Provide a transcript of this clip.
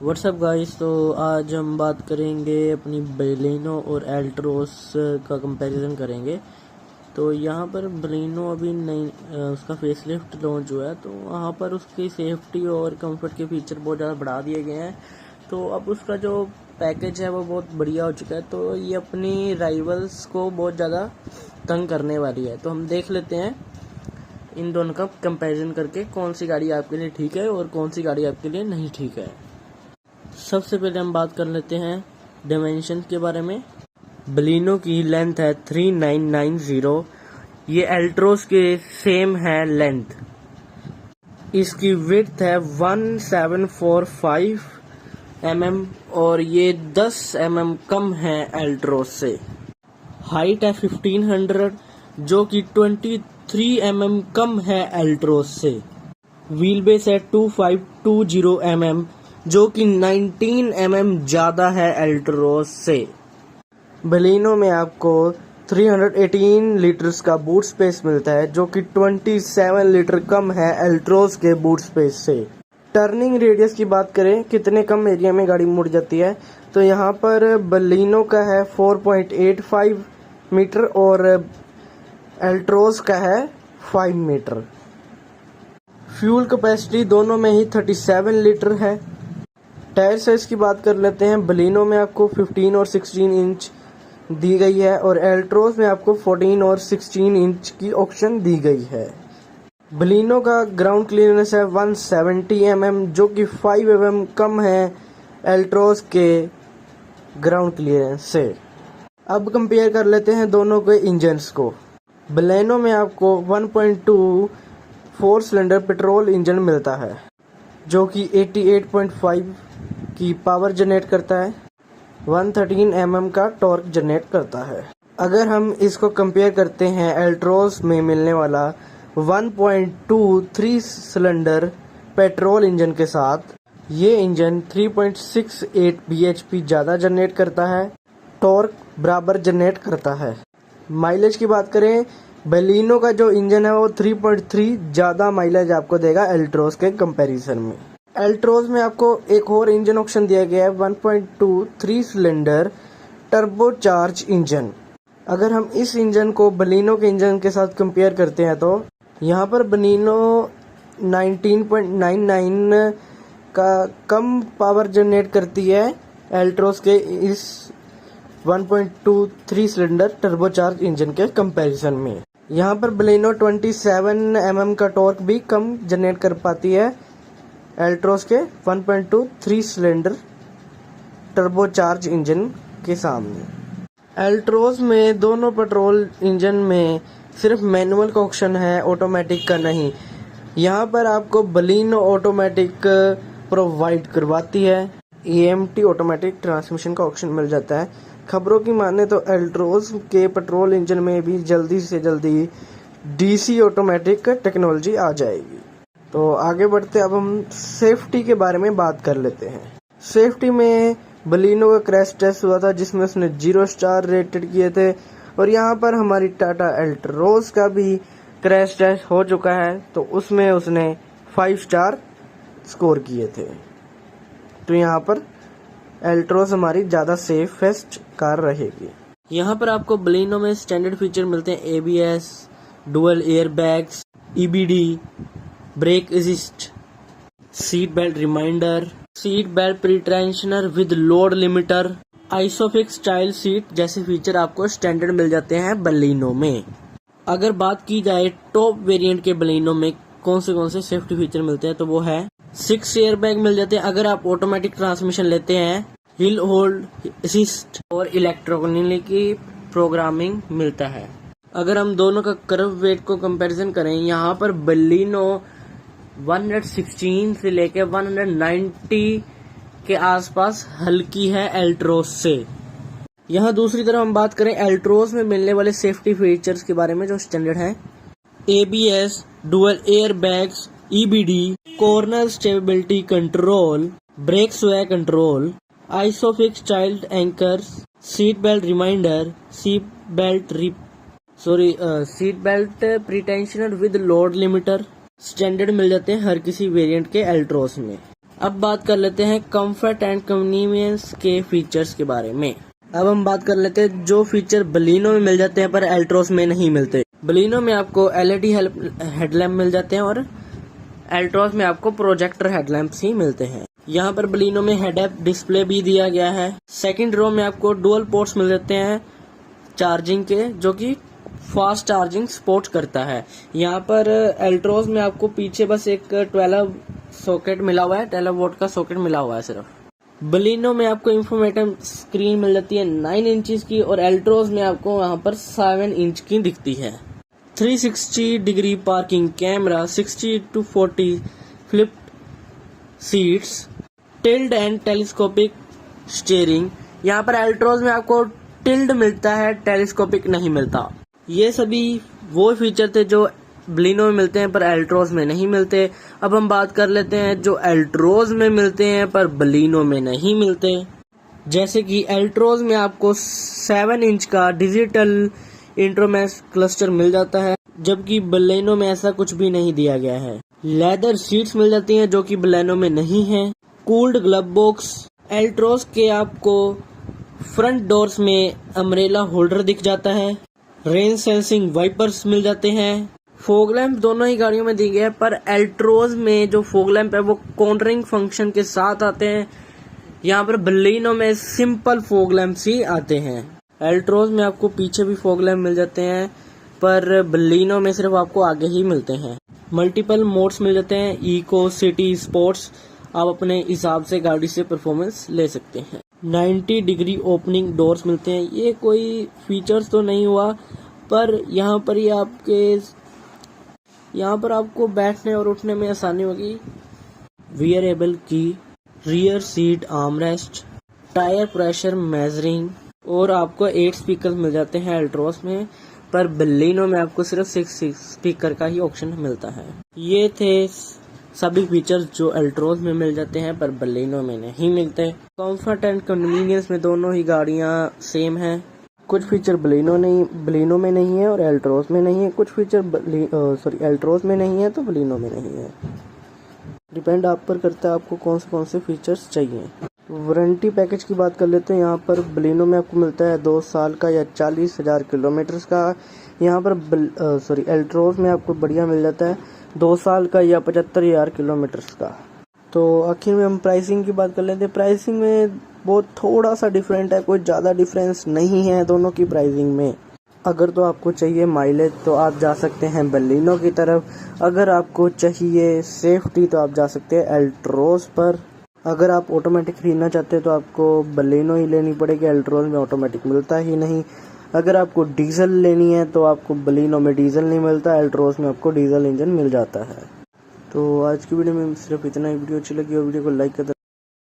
WhatsApp guys, तो आज हम बात करेंगे अपनी बलेनो और एल्ट्रोस का कंपैरिजन करेंगे। तो यहाँ पर बलेनो अभी नई उसका फेसलिफ्ट लॉन्च हुआ है, तो वहाँ पर उसकी सेफ्टी और कंफर्ट के फीचर बहुत ज़्यादा बढ़ा दिए गए हैं। तो अब उसका जो पैकेज है वो बहुत बढ़िया हो चुका है, तो ये अपनी राइवल्स को बहुत ज़्यादा तंग करने वाली है। तो हम देख लेते हैं इन दोनों का कंपैरिजन करके कौन सी गाड़ी आपके लिए ठीक है और कौन सी गाड़ी आपके लिए नहीं ठीक है। सबसे पहले हम बात कर लेते हैं डायमेंशन के बारे में। बलिनो की लेंथ है 3990, ये एल्ट्रोस के सेम है लेंथ। इसकी विड्थ है 1745 mm और ये 10 mm कम है एल्ट्रोस से। हाइट है 1500 जो कि 23 mm कम है एल्ट्रोस से। व्हील बेस है 2520 mm जो कि 19 mm ज़्यादा है एल्ट्रोस से। बलिनो में आपको 318 लीटर्स का बूट स्पेस मिलता है जो कि 27 लीटर कम है एल्ट्रोस के बूट स्पेस से। टर्निंग रेडियस की बात करें, कितने कम एरिया में गाड़ी मुड़ जाती है, तो यहाँ पर बलिनो का है 4.85 मीटर और एल्ट्रोस का है 5 मीटर। फ्यूल कैपेसिटी दोनों में ही 37 लीटर है। टायर साइज की बात कर लेते हैं। बलिनो में आपको 15 और 16 इंच दी गई है और एल्ट्रोस में आपको 14 और 16 इंच की ऑप्शन दी गई है। बलिनो का ग्राउंड क्लियरेंस है 170 mm जो कि 5 mm कम है एल्ट्रोस के ग्राउंड क्लियरेंस से। अब कंपेयर कर लेते हैं दोनों के इंजन्स को। बलिनो में आपको 1.2 4 सिलेंडर पेट्रोल इंजन मिलता है जो कि 88.5 की पावर जनरेट करता है, 113 mm का टॉर्क जनरेट करता है। अगर हम इसको कंपेयर करते हैं एल्ट्रोस में मिलने वाला 1.23 सिलेंडर पेट्रोल इंजन के साथ, ये इंजन 3.68 bhp ज़्यादा जनरेट करता है, टॉर्क बराबर जनरेट करता है। माइलेज की बात करें, बलिनो का जो इंजन है वो 3.3 ज़्यादा माइलेज आपको देगा एल्ट्रोस के कंपैरिजन में। एल्ट्रोस में आपको एक और इंजन ऑप्शन दिया गया है 1.23 सिलेंडर टर्बो चार्ज इंजन। अगर हम इस इंजन को बलिनो के इंजन के साथ कंपेयर करते हैं तो यहाँ पर बलिनो 19.99 का कम पावर जनरेट करती है एल्ट्रोस के इस 1.23 सिलेंडर टर्बो चार्ज इंजन के कंपैरिजन में। यहाँ पर बलिनो 27 mm का टॉर्क भी कम जनरेट कर पाती है एल्ट्रोस के 1.23 सिलेंडर टर्बो चार्ज इंजन के सामने। एल्ट्रोस में दोनों पेट्रोल इंजन में सिर्फ मैनुअल का ऑप्शन है, ऑटोमेटिक का नहीं। यहाँ पर आपको बलिनो ऑटोमेटिक प्रोवाइड करवाती है, AMT ऑटोमेटिक ट्रांसमिशन का ऑप्शन मिल जाता है। खबरों की माने तो एल्ट्रोस के पेट्रोल इंजन में भी जल्दी से जल्दी DC ऑटोमेटिक टेक्नोलॉजी आ जाएगी। तो आगे बढ़ते अब हम सेफ्टी के बारे में बात कर लेते हैं। सेफ्टी में बलिनो का क्रैश टेस्ट हुआ था जिसमें उसने 0 स्टार रेटेड किए थे और यहाँ पर हमारी टाटा एल्ट्रोस का भी क्रैश टेस्ट हो चुका है, तो उसमें उसने 5 स्टार स्कोर किए थे। तो यहाँ पर एल्ट्रोस हमारी ज़्यादा सेफेस्ट कार रहेगी। यहाँ पर आपको बलिनो में स्टैंडर्ड फीचर मिलते हैं ABS, dual air bags, EBD, brake assist, seat belt reminder, seat belt pretensioner with load limiter, isofix style seat जैसे फीचर आपको स्टैंडर्ड मिल जाते हैं बलिनो में। अगर बात की जाए टॉप वेरिएंट के बलिनो में कौन से सेफ्टी फीचर मिलते हैं, तो वो है 6 एयर बैग मिल जाते हैं अगर आप ऑटोमेटिक ट्रांसमिशन लेते हैं, हिल होल्ड असिस्ट और इलेक्ट्रॉनिक प्रोग्रामिंग मिलता है। अगर हम दोनों का कर्व वेट को कंपैरिजन करें, यहाँ पर बलिनो 116 से लेके 190 के आसपास हल्की है एल्ट्रोस से। यहाँ दूसरी तरफ हम बात करें एल्ट्रोस में मिलने वाले सेफ्टी फीचर्स के बारे में जो स्टैंडर्ड है, ABS, dual air bags, EBD, corner stability control, brake sway control, isofix child anchors, seat belt reminder, seat belt pretensioner with load limiter standard मिल जाते हैं हर किसी वेरिएंट के एल्ट्रोस में। अब बात कर लेते हैं कंफर्ट एंड कन्वीनियंस के फीचर्स के बारे में। अब हम बात कर लेते हैं जो फीचर बलिनो में मिल जाते हैं पर एल्ट्रोस में नहीं मिलते। बलिनो में आपको LED हेडलैम्प मिल जाते हैं और एल्ट्रोस में आपको प्रोजेक्टर हेडलैम्प्स ही मिलते हैं। यहाँ पर बलिनो में हेड अप डिस्प्ले भी दिया गया है। सेकंड रो में आपको डुअल पोर्ट्स मिल जाते हैं चार्जिंग के, जो कि फास्ट चार्जिंग सपोर्ट करता है। यहाँ पर एल्ट्रोस में आपको पीछे बस एक 12 सॉकेट मिला हुआ है, 12 वोल्ट का सॉकेट मिला हुआ है सिर्फ। बलिनो में आपको इंफॉर्मेटिव स्क्रीन मिल जाती है 9 इंचेस की और एल्ट्रोस में आपको वहाँ पर 7 इंच की दिखती है। 360 degree parking camera, 60/40 flip seats, tilde and telescopic steering. यहाँ पर एल्ट्रोस में आपको टिल्ड मिलता है, टेलीस्कोपिक नहीं मिलता। ये सभी वो फीचर थे जो बलिनो में मिलते हैं पर एल्ट्रोस में नहीं मिलते। अब हम बात कर लेते हैं जो एल्ट्रोस में मिलते हैं पर बलिनो में नहीं मिलते। जैसे कि एल्ट्रोस में आपको 7 इंच का डिजिटल इंस्ट्रूमेंट क्लस्टर मिल जाता है, जबकि बलिनो में ऐसा कुछ भी नहीं दिया गया है। लेदर सीट्स मिल जाती हैं जो कि बलिनो में नहीं है। Cooled glove box. एल्ट्रोस के आपको फ्रंट डोर्स में अम्ब्रेला होल्डर दिख जाता है। रेन सेंसिंग वाइपर्स मिल जाते हैं। फॉग लैंप दोनों ही गाड़ियों में दी गई है, पर एल्ट्रोस में जो फॉग लैंप है वो कॉर्नरिंग फंक्शन के साथ आते हैं। यहाँ पर बलिनो में सिंपल फॉग लैंप ही आते हैं। एल्ट्रोस में आपको पीछे भी फॉग लैंप मिल जाते हैं, पर बलिनो में सिर्फ आपको आगे ही मिलते हैं। मल्टीपल मोड्स मिल जाते हैं, इको, सिटी, स्पोर्ट्स। आप अपने हिसाब से गाड़ी से परफॉर्मेंस ले सकते हैं। 90 डिग्री ओपनिंग डोर्स मिलते हैं। ये कोई फीचर्स तो नहीं हुआ, पर यहाँ पर आपको बैठने और उठने में आसानी होगी। वेरिएबल की, rear seat armrest, tyre pressure measuring और आपको 8 स्पीकर मिल जाते हैं एल्ट्रोस में, पर बलिनो में आपको सिर्फ 6 स्पीकर का ही ऑप्शन मिलता है। ये थे सभी फीचर्स जो एल्ट्रोस में मिल जाते हैं पर बलिनो में नहीं मिलते। कंफर्ट एंड कन्वीनियंस में दोनों ही गाड़ियाँ सेम हैं। कुछ फीचर बलिनो में नहीं है और एल्ट्रोस में नहीं है। कुछ फीचर एल्ट्रोस में नहीं है तो बलिनो में नहीं है। डिपेंड आप पर करता है आपको कौन से फीचर्स चाहिए। वारंटी पैकेज की बात कर लेते हैं। यहाँ पर बलिनो में आपको मिलता है 2 साल का या 40,000 किलोमीटर का। यहाँ पर एल्ट्रोस में आपको बढ़िया मिल जाता है 2 साल का या 75,000 किलोमीटर का। तो आखिर में हम प्राइसिंग की बात कर लेते हैं। प्राइसिंग में बहुत थोड़ा सा डिफरेंट है, कोई ज़्यादा डिफरेंस नहीं है दोनों की प्राइसिंग में। अगर तो आपको चाहिए माइलेज तो आप जा सकते हैं बलिनो की तरफ। अगर आपको चाहिए सेफ्टी तो आप जा सकते हैं एल्ट्रोस पर। अगर आप ऑटोमेटिक खरीदना चाहते हैं तो आपको बलिनो ही लेनी पड़ेगी, एल्ट्रोस में ऑटोमेटिक मिलता ही नहीं। अगर आपको डीजल लेनी है तो आपको बलिनो में डीजल नहीं मिलता, एल्ट्रोस में आपको डीजल इंजन मिल जाता है। तो आज की वीडियो में सिर्फ इतना ही। वीडियो अच्छी लगी और वीडियो को लाइक कर